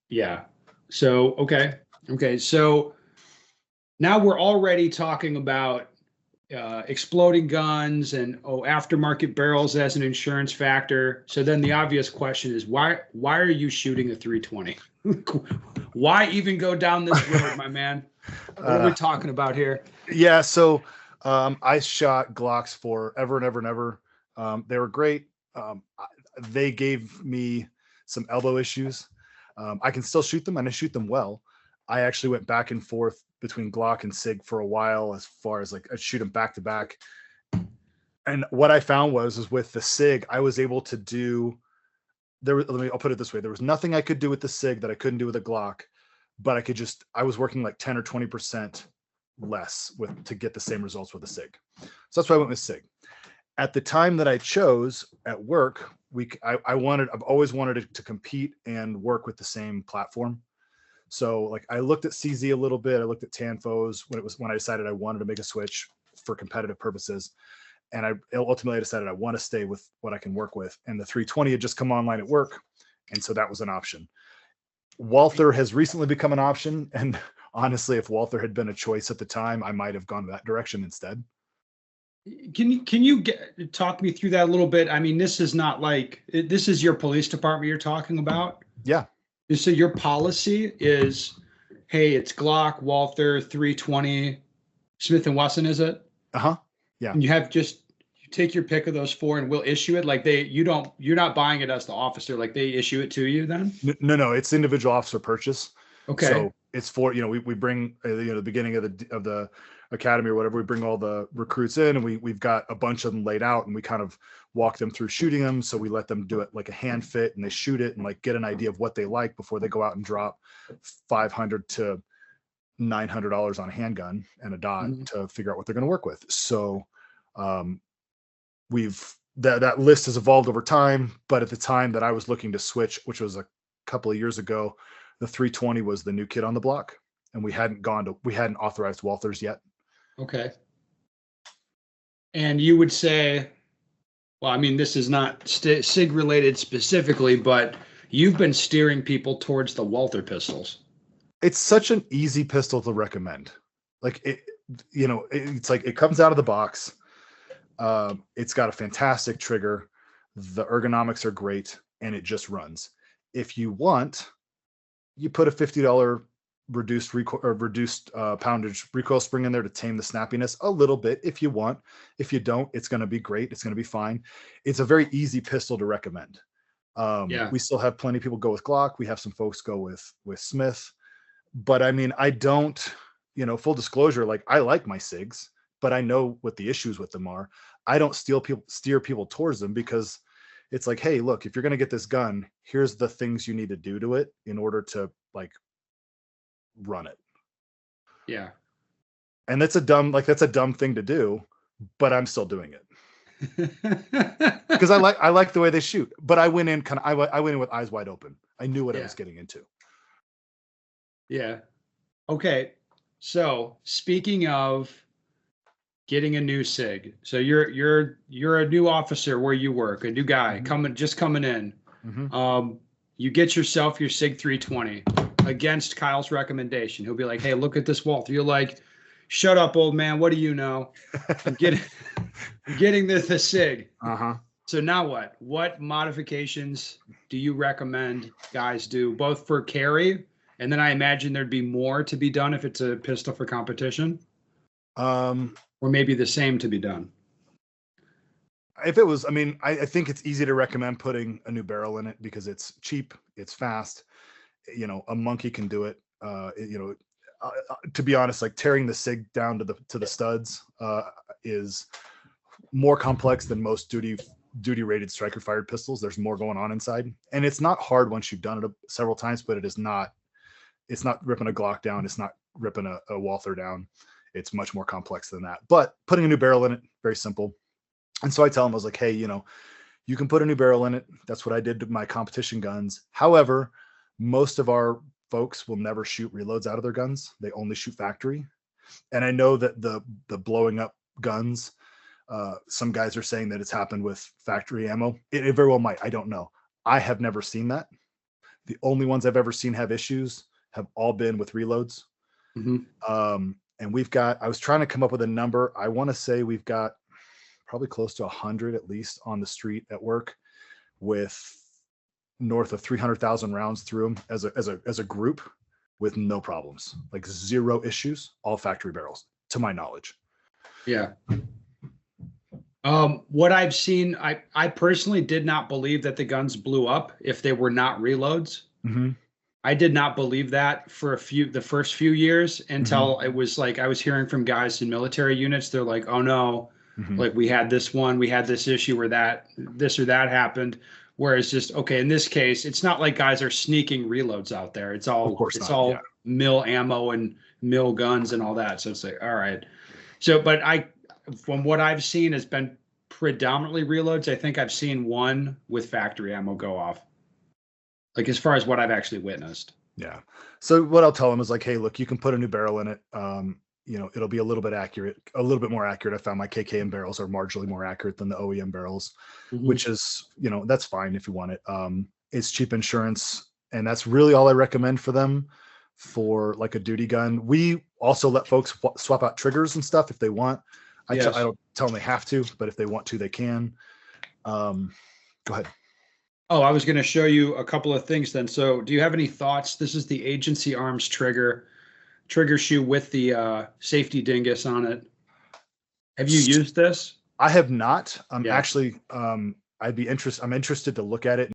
Yeah. So, okay. Okay. So now we're already talking about exploding guns and aftermarket barrels as an insurance factor. So then the obvious question is why are you shooting a 320? Why even go down this road, my man? What are we Uh, talking about here? yeah, so I shot Glocks for ever and ever and ever. They were great. They gave me some elbow issues. I can still shoot them and I shoot them well. I actually went back and forth between Glock and Sig for a while as far as like I shoot them back to back. And what I found was is with the Sig, I was able to do I'll put it this way. There was nothing I could do with the Sig that I couldn't do with a Glock, but I was working like 10 or 20% less with to get the same results with a Sig. So that's why I went with Sig. At the time that I chose at work, I've always wanted to compete and work with the same platform. So like I looked at CZ a little bit, I looked at Tanfo's when I decided I wanted to make a switch for competitive purposes. And I ultimately decided I want to stay with what I can work with. And the 320 had just come online at work. And so that was an option. Walther has recently become an option. And honestly, if Walther had been a choice at the time, I might have gone that direction instead. Can you talk me through that a little bit? I mean, this is not like this is your police department you're talking about. Yeah. So your policy is, hey, it's Glock, Walther, 320, Smith and Wesson, is it? Uh-huh. Yeah. And you take your pick of those four and we'll issue it. Like you're not buying it as the officer. Like they issue it to you then. No, it's individual officer purchase. Okay. So it's for, we bring, the beginning of the academy or whatever, we bring all the recruits in and we've got a bunch of them laid out and we kind of walk them through shooting them. So we let them do it like a hand fit and they shoot it and like get an idea of what they like before they go out and drop $500 to $900 on a handgun and a dot Mhm. to figure out what they're going to work with. So um, we've that list has evolved over time, but at the time that I was looking to switch, which was a couple of years ago, the 320 was the new kid on the block, and we hadn't authorized Walthers yet. Okay. And you would say, well, I mean, this is not SIG related specifically, but you've been steering people towards the Walther pistols. It's such an easy pistol to recommend. Like it's like it comes out of the box. It's got a fantastic trigger. The ergonomics are great, and it just runs. If you want, you put a $50 reduced poundage recoil spring in there to tame the snappiness a little bit if you want. If you don't, it's going to be great. It's going to be fine. It's a very easy pistol to recommend. Yeah. We still have plenty of people go with Glock. We have some folks go with Smith. But I mean, I don't, full disclosure, like I like my SIGs, but I know what the issues with them are. I don't steer people towards them because it's like, hey, look, if you're going to get this gun, here's the things you need to do to it in order to like run it. Yeah. And that's a dumb thing to do, but I'm still doing it because I like the way they shoot. But I went in I went in with eyes wide open. I knew what I Yeah. was getting into. Yeah. Okay. So speaking of getting a new SIG, so you're a new officer where you work, a new guy coming in. Mm-hmm. You get yourself your SIG 320 against Kyle's recommendation. He'll be like, "Hey, look at this Walther." You're like, "Shut up, old man. What do you know? I'm getting I'm getting this SIG." Uh-huh. So now what? What modifications do you recommend guys do, both for carry, and then I imagine there'd be more to be done if it's a pistol for competition, Um, or maybe the same to be done? if it was, I mean, I think it's easy to recommend putting a new barrel in it because it's cheap, it's fast. A monkey can do it. To be honest, like tearing the SIG down to the studs is more complex than most duty rated striker fired pistols. There's more going on inside, and it's not hard once you've done it several times. But it is not. It's not ripping a Glock down. It's not ripping a Walther down. It's much more complex than that. But putting a new barrel in it, very simple. And so I tell him, I was like, hey, you can put a new barrel in it. That's what I did to my competition guns. However, most of our folks will never shoot reloads out of their guns. They only shoot factory. And I know that the blowing up guns, some guys are saying that it's happened with factory ammo. It very well might. I don't know. I have never seen that. The only ones I've ever seen have issues have all been with reloads. Mhm. And we've got, I was trying to come up with a number. I want to say we've got probably close to 100 at least on the street at work with north of 300,000 rounds through them as a group with no problems, like zero issues, all factory barrels to my knowledge. Yeah. What I've seen, I personally did not believe that the guns blew up if they were not reloads. Mm-hmm. I did not believe that for the first few years until Mm-hmm. it was like I was hearing from guys in military units. They're like, "Oh no, Mm-hmm. like we had this issue where this or that happened." Whereas just okay, in this case, it's not like guys are sneaking reloads out there. It's Of all course it's not. Yeah. all mill ammo and mill guns and all that. So it's like, all right. So, but from what I've seen, has been predominantly reloads. I think I've seen one with factory ammo go off. Like as far as what I've actually witnessed. Yeah. So what I'll tell them is like, hey, look, you can put a new barrel in it. It'll be a little bit accurate, a little bit more accurate. I found my KKM barrels are marginally more accurate than the OEM barrels, which is, that's fine if you want it. It's cheap insurance, and that's really all I recommend for them for like a duty gun. We also let folks swap out triggers and stuff if they want. I don't tell them they have to, but if they want to, they can. Go ahead. Oh, I was going to show you a couple of things then. So do you have any thoughts? This is the Agency Arms trigger shoe with the safety dingus on it. Have you used this? I have not. Yeah. Actually, I'm interested to look at it